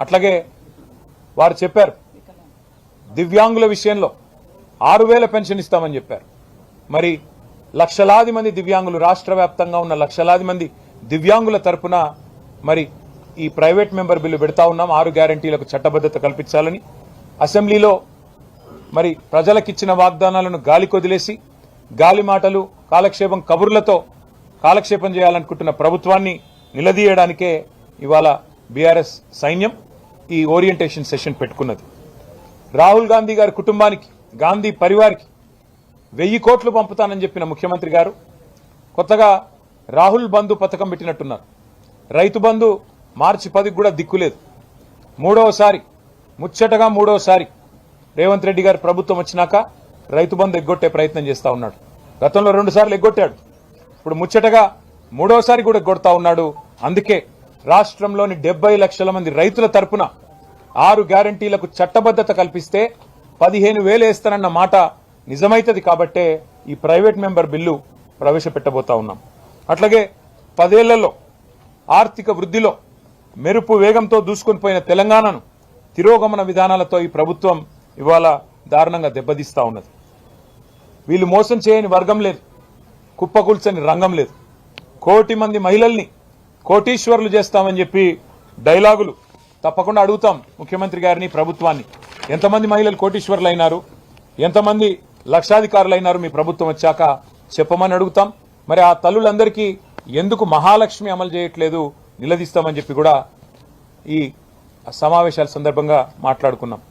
అట్లాగే వారు చెప్పారు దివ్యాంగుల విషయంలో 6,000 పెన్షన్ ఇస్తామని చెప్పారు. మరి లక్షలాది మంది దివ్యాంగులు, రాష్ట్ర వ్యాప్తంగా ఉన్న లక్షలాది మంది దివ్యాంగుల తరపున మరి ఈ ప్రైవేట్ మెంబర్ బిల్లు పెడతా ఉన్నాం. 6 గ్యారంటీలకు చట్టబద్ధత కల్పించాలని అసెంబ్లీలో మరి ప్రజలకిచ్చిన వాగ్దానాలను గాలి కొదిలేసి గాలి మాటలు, కాలక్షేపం కబుర్లతో కాలక్షేపం చేయాలనుకుంటున్న ప్రభుత్వాన్ని నిలదీయడానికే ఇవాళ బీఆర్ఎస్ సైన్యం ఈ ఓరియంటేషన్ సెషన్ పెట్టుకున్నది. రాహుల్ గాంధీ గారి కుటుంబానికి, గాంధీ పరివారికి 1000 కోట్లు పంపుతానని చెప్పిన ముఖ్యమంత్రి గారు కొత్తగా రాహుల్ బంధు పథకం పెట్టినట్టున్నారు. రైతు బంధు మార్చి 10కి కూడా దిక్కులేదు. ముచ్చటగా మూడోసారి రేవంత్ రెడ్డి గారి ప్రభుత్వం వచ్చినాక రైతు బంధు ఎగ్గొట్టే ప్రయత్నం చేస్తా ఉన్నాడు. గతంలో 2 సార్లు ఎగ్గొట్టాడు. ఇప్పుడు ముచ్చటగా మూడోసారి కూడా ఎగ్గొడతా ఉన్నాడు. అందుకే రాష్ట్రంలోని 70 లక్షల మంది రైతుల తరపున 6 గ్యారంటీలకు చట్టబద్ధత కల్పిస్తే 15,000 వేస్తానన్న మాట నిజమైతది. కాబట్టే ఈ ప్రైవేట్ మెంబర్ బిల్లు ప్రవేశపెట్టబోతా ఉన్నాం. అట్లాగే 10 ఏళ్లలో ఆర్థిక వృద్ధిలో మెరుపు వేగంతో దూసుకొని పోయిన తెలంగాణను తిరోగమన విధానాలతో ఈ ప్రభుత్వం ఇవాళ దారుణంగా దెబ్బతీస్తా ఉన్నది. వీళ్ళు మోసం చేయని వర్గం లేదు, కుప్పకూల్చని రంగం లేదు. 1 కోటి మంది మహిళల్ని కోటీశ్వరులు చేస్తామని చెప్పి డైలాగులు తప్పకుండా అడుగుతాం ముఖ్యమంత్రి గారిని, ప్రభుత్వాన్ని. ఎంతమంది మహిళలు కోటీశ్వరులు అయినారు, ఎంతమంది లక్షాధికారులు అయినారు మీ ప్రభుత్వం వచ్చాక చెప్పమని అడుగుతాం. మరి ఆ తల్లులందరికీ ఎందుకు మహాలక్ష్మి అమలు చేయట్లేదు నిలదీస్తామని చెప్పి కూడా ఈ సమావేశాల సందర్భంగా మాట్లాడుకున్నాం.